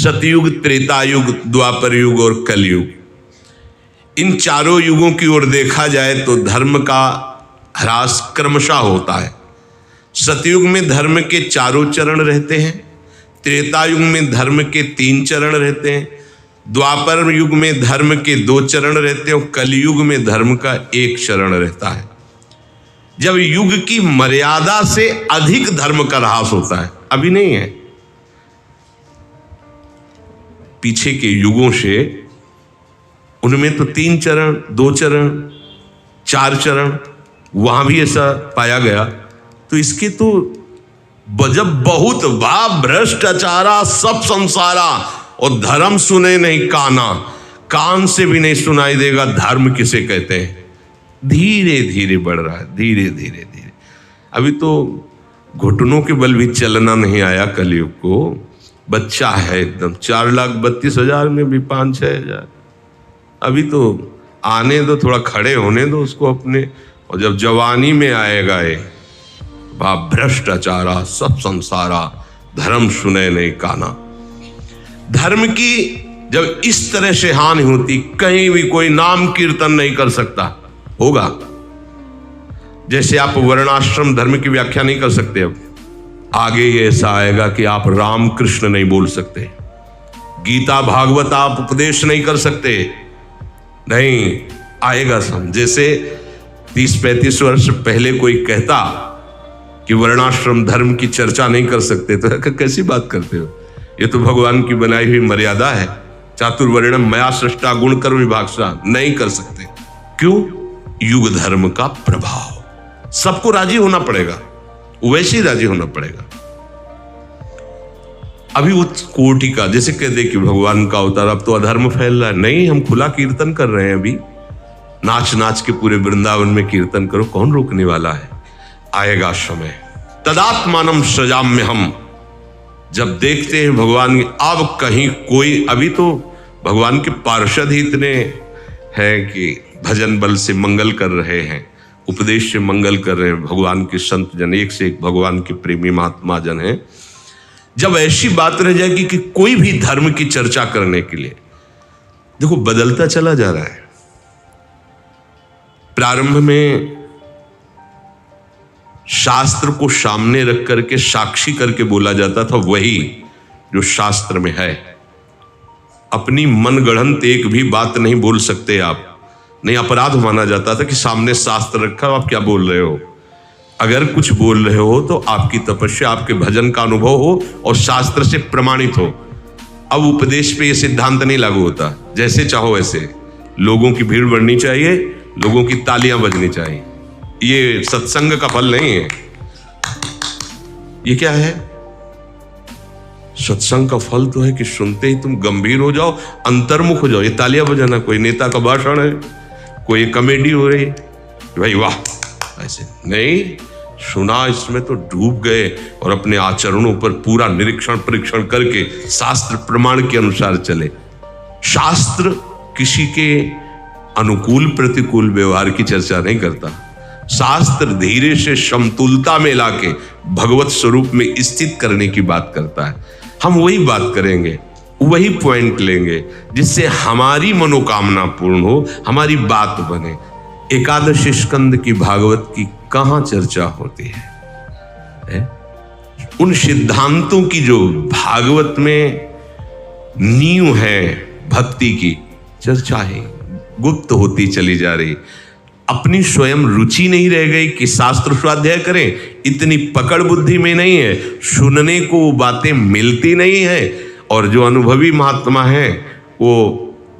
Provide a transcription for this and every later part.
सतयुग, त्रेता युग, द्वापर युग और कलयुग। इन चारों युगों की ओर देखा जाए तो धर्म का ह्रास क्रमशः होता है। सतयुग में धर्म के चारों चरण रहते हैं, त्रेता युग में धर्म के 3 चरण रहते हैं, द्वापर युग में धर्म के 2 चरण रहते हैं और कलयुग में धर्म का 1 चरण रहता है। जब युग की मर्यादा से अधिक धर्म का ह्रास होता है, अभी नहीं है, पीछे के युगों से उनमें तो 3 चरण, 2 चरण, 4 चरण, वहां भी ऐसा पाया गया। तो इसके तो जब बहुत भ्रष्टाचारा सब संसारा और धर्म सुने नहीं काना, कान से भी नहीं सुनाई देगा धर्म किसे कहते हैं। धीरे धीरे बढ़ रहा है, धीरे धीरे धीरे। अभी तो घुटनों के बल भी चलना नहीं आया कलयुग को। बच्चा है एकदम, 4,32,000 में भी 5-6 हजार। अभी तो आने दो, थोड़ा खड़े होने दो उसको अपने, और जब जवानी में आएगा ये भ्रष्टाचारा सब संसारा, धर्म सुने नहीं काना। धर्म की जब इस तरह से हानि होती, कहीं भी कोई नाम कीर्तन नहीं कर सकता होगा। जैसे आप वर्णाश्रम धर्म की व्याख्या नहीं कर सकते, अब आगे ये ऐसा आएगा कि आप राम कृष्ण नहीं बोल सकते, गीता भागवत आप उपदेश नहीं कर सकते, नहीं आएगा समझ। जैसे 30-35 वर्ष पहले कोई कहता कि वर्णाश्रम धर्म की चर्चा नहीं कर सकते, तो कैसी बात करते हो, ये तो भगवान की बनाई हुई मर्यादा है। चातुर्वर्णम मया सृष्टा गुण कर्म विभागसा, नहीं कर सकते। क्यों? युग धर्म का प्रभाव। सबको राजी होना पड़ेगा, वैसे ही राजी होना पड़ेगा। अभी उच्च कोटि का जैसे कह दे कि भगवान का अवतार, अब तो अधर्म फैल रहा है। नहीं, हम खुला कीर्तन कर रहे हैं, अभी नाच नाच के पूरे वृंदावन में कीर्तन करो, कौन रोकने वाला है। आएगा समय, तदात्मानम सजाम्य हम, जब देखते हैं भगवान अब कहीं कोई, अभी तो भगवान के पार्षद ही इतने हैं कि भजन बल से मंगल कर रहे हैं, उपदेश से मंगल कर रहे हैं। भगवान के संत जन, एक से एक भगवान के प्रेमी महात्मा जन हैं। जब ऐसी बात रह जाएगी कि कोई भी धर्म की चर्चा करने के लिए, देखो बदलता चला जा रहा है। प्रारंभ में शास्त्र को सामने रख करके साक्षी करके बोला जाता था, वही जो शास्त्र में है। अपनी मनगढ़ंत एक भी बात नहीं बोल सकते आप, नहीं, अपराध माना जाता था कि सामने शास्त्र रखा आप क्या बोल रहे हो। अगर कुछ बोल रहे हो तो आपकी तपस्या, आपके भजन का अनुभव हो और शास्त्र से प्रमाणित हो। अब उपदेश पे ये सिद्धांत नहीं लागू होता, जैसे चाहो वैसे। लोगों की भीड़ बढ़नी चाहिए, लोगों की तालियां बजनी चाहिए, ये सत्संग का फल नहीं है। ये क्या है? सत्संग का फल तो है कि सुनते ही तुम गंभीर हो जाओ, अंतर्मुख हो जाओ। ये तालियां बजाना कोई नेता का भाषण है, कोई कॉमेडी हो रही, भाई वाह, ऐसे नहीं। सुना इसमें तो डूब गए और अपने आचरणों पर पूरा निरीक्षण परीक्षण करके शास्त्र प्रमाण के अनुसार चले। शास्त्र किसी के अनुकूल प्रतिकूल व्यवहार की चर्चा नहीं करता। शास्त्र धीरे से समतुलता में लाके भगवत स्वरूप में स्थित करने की बात करता है। हम वही बात करेंगे, वही पॉइंट लेंगे जिससे हमारी मनोकामना पूर्ण हो, हमारी बात बने। एकादश स्कंद की भागवत की कहां चर्चा होती है? उन सिद्धांतों की जो भागवत में नींव है भक्ति की, चर्चा है गुप्त होती चली जा रही। अपनी स्वयं रुचि नहीं रह गई कि शास्त्र स्वाध्याय करें, इतनी पकड़ बुद्धि में नहीं है, सुनने को वो बातें मिलती नहीं है। और जो अनुभवी महात्मा हैं वो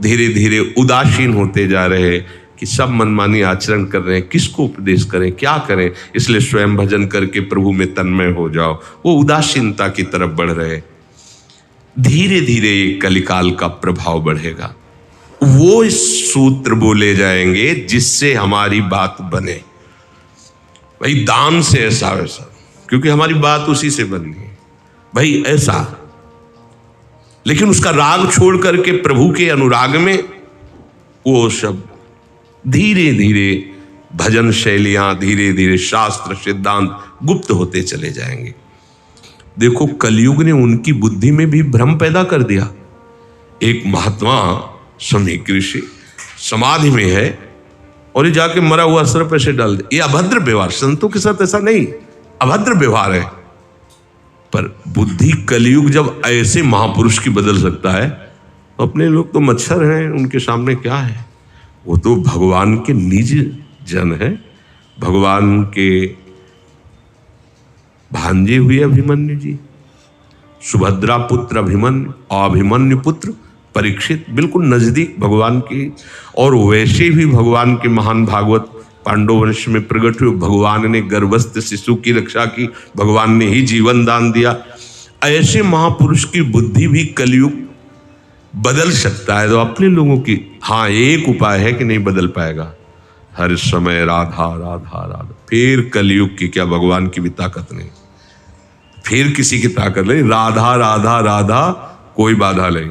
धीरे धीरे उदासीन होते जा रहे हैं कि सब मनमानी आचरण कर रहे हैं, किसको उपदेश करें, क्या करें। इसलिए स्वयं भजन करके प्रभु में तन्मय हो जाओ, वो उदासीनता की तरफ बढ़ रहे। धीरे धीरे कलिकाल का प्रभाव बढ़ेगा, वो सूत्र बोले जाएंगे जिससे हमारी बात बने। भाई दान से ऐसा वैसा, क्योंकि हमारी बात उसी से बननी है भाई ऐसा। लेकिन उसका राग छोड़ करके प्रभु के अनुराग में वो सब धीरे धीरे भजन शैलियां, धीरे धीरे शास्त्र सिद्धांत गुप्त होते चले जाएंगे। देखो कलयुग ने उनकी बुद्धि में भी भ्रम पैदा कर दिया। एक महात्मा समीक ऋषि समाधि में है और ये जाके मरा हुआ सर्प ऐसे डाल दे, ये अभद्र व्यवहार। संतों के साथ ऐसा नहीं, अभद्र व्यवहार है। पर बुद्धि कलयुग जब ऐसे महापुरुष की बदल सकता है तो अपने लोग तो मच्छर हैं, उनके सामने क्या है। वो तो भगवान के निज जन है, भगवान के भांजे हुए अभिमन्यु जी, सुभद्रा पुत्र अभिमन्यु, अभिमन्यु पुत्र परीक्षित, बिल्कुल नजदीक भगवान की। और वैसे भी भगवान के महान भागवत पांडव वंश में प्रकट हुए, भगवान ने गर्भस्थ शिशु की रक्षा की, भगवान ने ही जीवन दान दिया। ऐसे महापुरुष की बुद्धि भी कलयुग बदल सकता है। तो अपने लोगों की हाँ एक उपाय है कि नहीं बदल पाएगा, हर समय राधा राधा राधा। फिर कलयुग की क्या, भगवान की भी ताकत नहीं, फिर किसी की ताकत नहीं, राधा राधा राधा, कोई बाधा नहीं,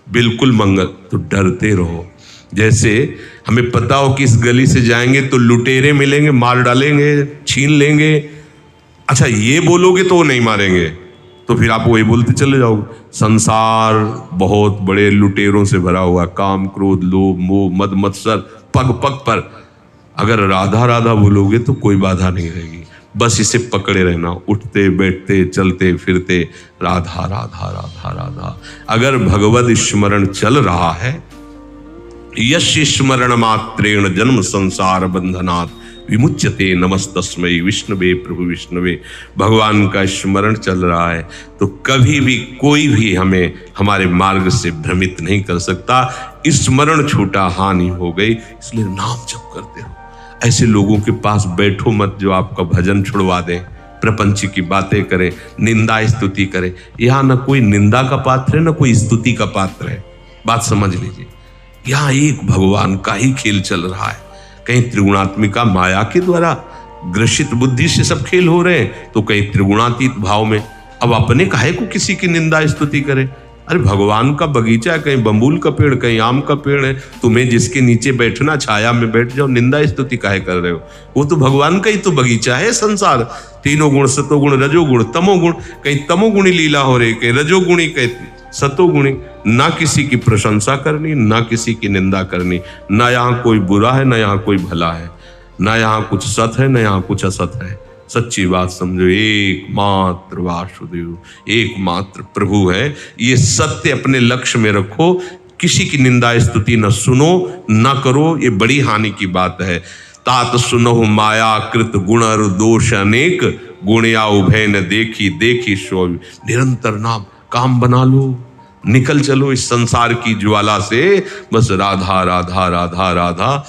बिल्कुल मंगल। तो डरते रहो। जैसे हमें पता हो कि इस गली से जाएंगे तो लुटेरे मिलेंगे, मार डालेंगे, छीन लेंगे। अच्छा ये बोलोगे तो वो नहीं मारेंगे, तो फिर आप वही बोलते चले जाओगे। संसार बहुत बड़े लुटेरों से भरा हुआ, काम क्रोध लोभ मोह मद मत्सर पग पग पर। अगर राधा राधा बोलोगे तो कोई बाधा नहीं रहेगी, बस इसे पकड़े रहना, उठते बैठते चलते फिरते राधा राधा राधा राधा। अगर भगवद स्मरण चल रहा है, यश स्मरण मात्रेण जन्म संसार बंधनात् विमुच्यते नमस्तस्मै विष्णुवे प्रभु विष्णुवे। भगवान का स्मरण चल रहा है तो कभी भी कोई भी हमें हमारे मार्ग से भ्रमित नहीं कर सकता। स्मरण छूटा हानि हो गई, इसलिए नाम जप करते रहो। ऐसे लोगों के पास बैठो मत जो आपका भजन छुड़वा दें, प्रपंच की बातें करें, निंदा स्तुति करें। यहाँ न कोई निंदा का पात्र है, न कोई स्तुति का पात्र है। बात समझ लीजिए, यहाँ एक भगवान का ही खेल चल रहा है। कहीं त्रिगुणात्मिका माया के द्वारा ग्रसित बुद्धि से सब खेल हो रहे हैं, तो कहीं त्रिगुणातीत भाव में। अब अपने काहे को किसी की निंदा स्तुति करे। अरे भगवान का बगीचा है, कहीं बम्बूल का पेड़, कहीं आम का पेड़ है, तुम्हें जिसके नीचे बैठना छाया में बैठ जाओ, निंदा स्तुति काहे कर रहे हो। वो तो भगवान का ही तो बगीचा है संसार। तीनों गुण सतोगुण रजोगुण तमोगुण, कहीं तमोगुणी लीला हो रही, कहीं रजोगुणी कहीं सतोगुणी। ना किसी की प्रशंसा करनी, ना किसी की निंदा करनी। ना यहाँ कोई बुरा है, ना यहाँ कोई भला है, ना यहाँ कुछ सत है, ना यहाँ कुछ असत है। सच्ची बात समझो, एकमात्र वासुदेव, एकमात्र प्रभु है। ये सत्य अपने लक्ष्य में रखो। किसी की निंदा स्तुति न सुनो, न करो, ये बड़ी हानि की बात है। तात सुनहु माया कृत गुण और दोष अनेक, गुणया उभय न देखी देखी सो। निरंतर नाम काम बना लो, निकल चलो इस संसार की ज्वाला से। बस राधा राधा राधा राधा।